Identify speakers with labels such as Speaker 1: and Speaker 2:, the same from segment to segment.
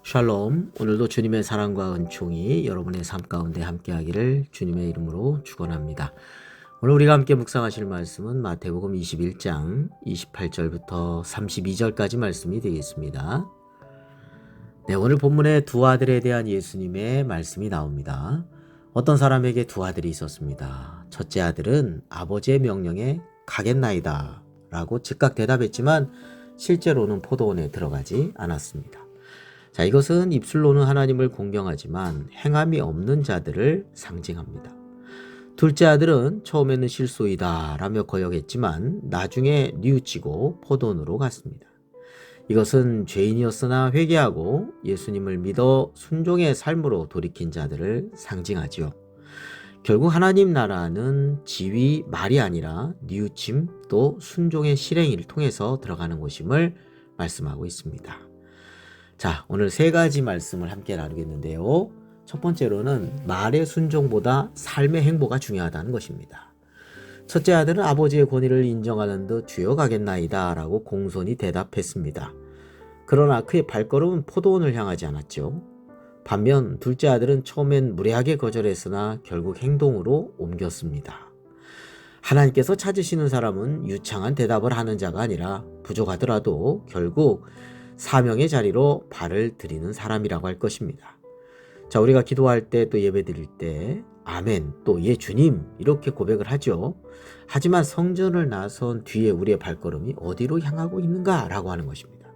Speaker 1: 샬롬. 오늘도 주님의 사랑과 은총이 여러분의 삶 가운데 함께하기를 주님의 이름으로 축원합니다. 오늘 우리가 함께 묵상하실 말씀은 마태복음 21장 28절부터 32절까지 말씀이 되겠습니다. 네, 오늘 본문에 두 아들에 대한 예수님의 말씀이 나옵니다. 어떤 사람에게 두 아들이 있었습니다. 첫째 아들은 아버지의 명령에 가겠나이다 라고 즉각 대답했지만 실제로는 포도원에 들어가지 않았습니다. 자, 이것은 입술로는 하나님을 공경하지만 행함이 없는 자들을 상징합니다. 둘째 아들은 처음에는 실소이다 라며 거역했지만 나중에 뉘우치고 포도원으로 갔습니다. 이것은 죄인이었으나 회개하고 예수님을 믿어 순종의 삶으로 돌이킨 자들을 상징하지요. 결국 하나님 나라는 지위, 말이 아니라 뉘우침 또 순종의 실행을 통해서 들어가는 것임을 말씀하고 있습니다. 자, 오늘 세 가지 말씀을 함께 나누겠는데요. 첫 번째로는 말의 순종보다 삶의 행보가 중요하다는 것입니다. 첫째 아들은 아버지의 권위를 인정하는 듯 주여 가겠나이다 라고 공손히 대답했습니다. 그러나 그의 발걸음은 포도원을 향하지 않았죠. 반면 둘째 아들은 처음엔 무례하게 거절했으나 결국 행동으로 옮겼습니다. 하나님께서 찾으시는 사람은 유창한 대답을 하는 자가 아니라 부족하더라도 결국 사명의 자리로 발을 들이는 사람이라고 할 것입니다. 자, 우리가 기도할 때 또 예배 드릴 때 아멘 또 예 주님 이렇게 고백을 하죠. 하지만 성전을 나선 뒤에 우리의 발걸음이 어디로 향하고 있는가 라고 하는 것입니다.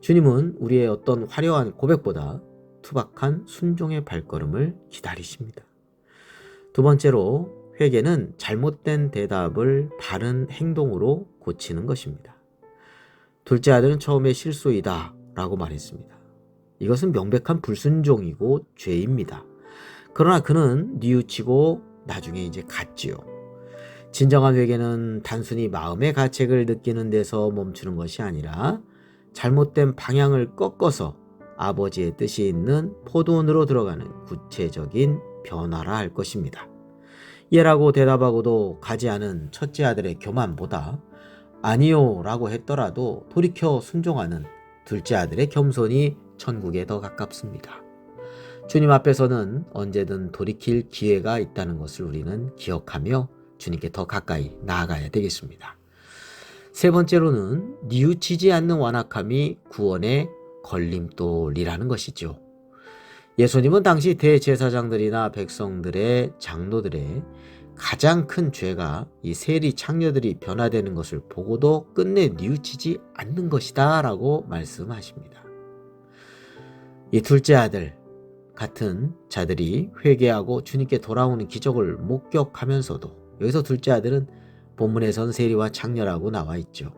Speaker 1: 주님은 우리의 어떤 화려한 고백보다 투박한 순종의 발걸음을 기다리십니다. 두 번째로 회개는 잘못된 대답을 바른 행동으로 고치는 것입니다. 둘째 아들은 처음에 실소이다 라고 말했습니다. 이것은 명백한 불순종이고 죄입니다. 그러나 그는 뉘우치고 나중에 이제 갔지요. 진정한 회개는 단순히 마음의 가책을 느끼는 데서 멈추는 것이 아니라 잘못된 방향을 꺾어서 아버지의 뜻이 있는 포도원으로 들어가는 구체적인 변화라 할 것입니다. 예라고 대답하고도 가지 않은 첫째 아들의 교만보다 아니요 라고 했더라도 돌이켜 순종하는 둘째 아들의 겸손이 천국에 더 가깝습니다. 주님 앞에서는 언제든 돌이킬 기회가 있다는 것을 우리는 기억하며 주님께 더 가까이 나아가야 되겠습니다. 세 번째로는 뉘우치지 않는 완악함이 구원의 걸림돌이라는 것이죠. 예수님은 당시 대제사장들이나 백성들의 장로들의 가장 큰 죄가 이 세리 창녀들이 변화되는 것을 보고도 끝내 뉘우치지 않는 것이다 라고 말씀하십니다. 이 둘째 아들 같은 자들이 회개하고 주님께 돌아오는 기적을 목격하면서도 여기서 둘째 아들은 본문에선 세리와 창녀라고 나와 있죠.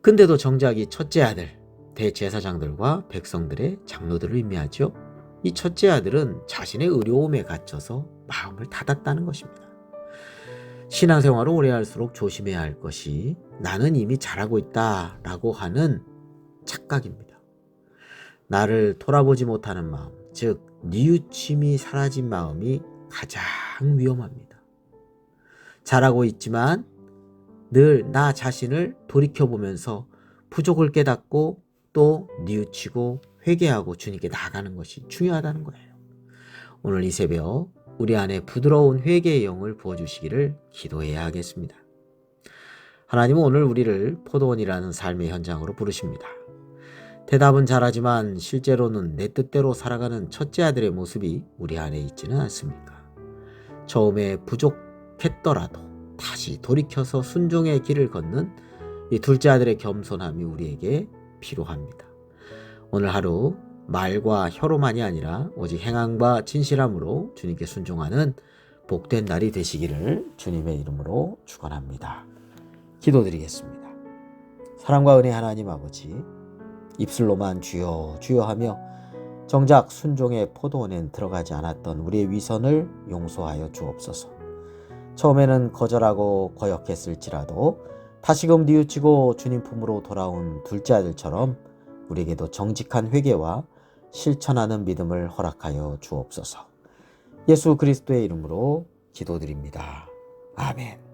Speaker 1: 근데도 정작 이 첫째 아들 대제사장들과 백성들의 장로들을 의미하죠. 이 첫째 아들은 자신의 의로움에 갇혀서 마음을 닫았다는 것입니다. 신앙생활을 오래 할수록 조심해야 할 것이 나는 이미 잘하고 있다 라고 하는 착각입니다. 나를 돌아보지 못하는 마음, 즉 뉘우침이 사라진 마음이 가장 위험합니다. 잘하고 있지만 늘 나 자신을 돌이켜보면서 부족을 깨닫고 또 뉘우치고 회개하고 주님께 나아가는 것이 중요하다는 거예요. 오늘 이 새벽 우리 안에 부드러운 회개의 영을 부어주시기를 기도해야 하겠습니다. 하나님은 오늘 우리를 포도원이라는 삶의 현장으로 부르십니다. 대답은 잘하지만 실제로는 내 뜻대로 살아가는 첫째 아들의 모습이 우리 안에 있지는 않습니까? 처음에 부족했더라도 다시 돌이켜서 순종의 길을 걷는 이 둘째 아들의 겸손함이 우리에게 필요합니다. 오늘 하루 말과 혀로만이 아니라 오직 행함과 진실함으로 주님께 순종하는 복된 날이 되시기를 주님의 이름으로 축원합니다. 기도드리겠습니다. 사랑과 은혜 하나님 아버지, 입술로만 주여 주여 하며 정작 순종의 포도원엔 들어가지 않았던 우리의 위선을 용서하여 주옵소서. 처음에는 거절하고 거역했을지라도 다시금 뉘우치고 주님 품으로 돌아온 둘째 아들처럼 우리에게도 정직한 회개와 실천하는 믿음을 허락하여 주옵소서. 예수 그리스도의 이름으로 기도드립니다. 아멘.